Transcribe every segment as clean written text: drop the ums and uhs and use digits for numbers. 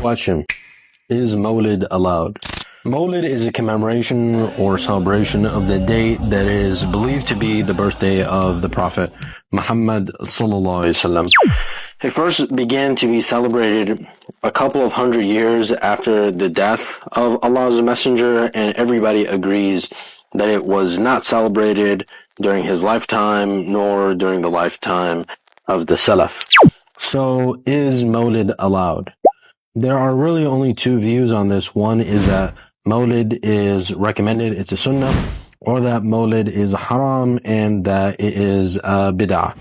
Question: is Mawlid allowed? Mawlid is a commemoration or celebration of the date that is believed to be the birthday of the Prophet Muhammad sallallahu alaihi wasallam. It first began to be celebrated a couple of hundred years after the death of Allah's Messenger, and everybody agrees that it was not celebrated during his lifetime nor during the lifetime of the Salaf. So, is Mawlid allowed? There are really only two views on this. One is that Mawlid is recommended, it's a sunnah, or that Mawlid is haram and that it is bid'ah.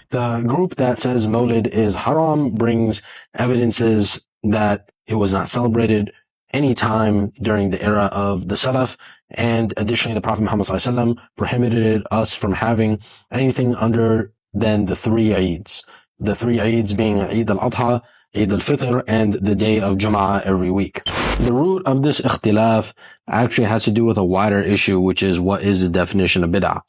The group that says Mawlid is haram brings evidences that it was not celebrated any time during the era of the Salaf, and additionally the Prophet Muhammad ﷺ prohibited us from having anything other than the three Eids. The three Eids being Eid al-Adha, Eid al-Fitr, and the day of Jum'ah every week. The root of this ikhtilaf actually has to do with a wider issue, which is what is the definition of bid'ah.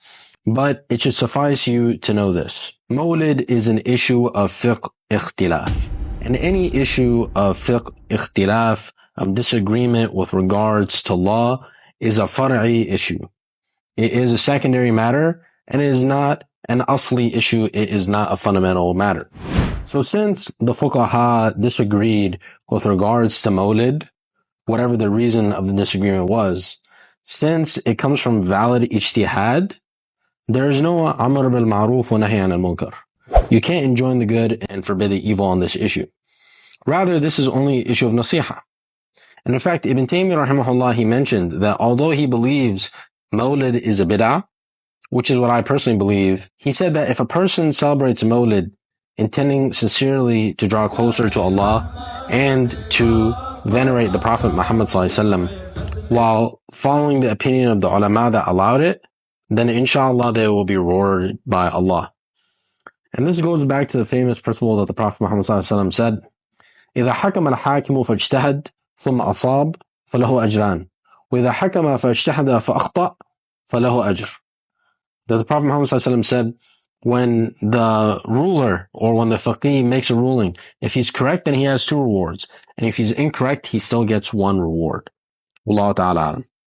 But it should suffice you to know this. Mawlid is an issue of fiqh ikhtilaf. And any issue of fiqh ikhtilaf, of disagreement with regards to law, is a far'i issue. It is a secondary matter, and it is not an asli issue. It is not a fundamental matter. So since the fuqaha disagreed with regards to Mawlid, whatever the reason of the disagreement was, since it comes from valid ijtihad, there is no amr bil ma'ruf wa nahy anil munkar. You can't enjoin the good and forbid the evil on this issue. Rather, this is only an issue of nasiha. And in fact, Ibn Taymiyyah rahimahullah, he mentioned that although he believes Mawlid is a bid'ah, which is what I personally believe, he said that if a person celebrates Mawlid intending sincerely to draw closer to Allah and to venerate the Prophet Muhammad ﷺ, while following the opinion of the ulama that allowed it, then inshallah they will be rewarded by Allah. And this goes back to the famous principle that the Prophet Muhammad ﷺ said, إِذَا حَكَمَ الْحَاكِمُ فَاجْتَهَدْ ثُمَّ أَصَابَ فَلَهُ أَجْران وَإِذَا حَكَمَ فَاجْتَهَدَ فَأَخْطَأ فَلَهُ أَجْرٌ. That the Prophet Muhammad ﷺ said, when the ruler or when the faqih makes a ruling, if he's correct, then he has two rewards. And if he's incorrect, he still gets one reward. Wallahu ta'ala alam.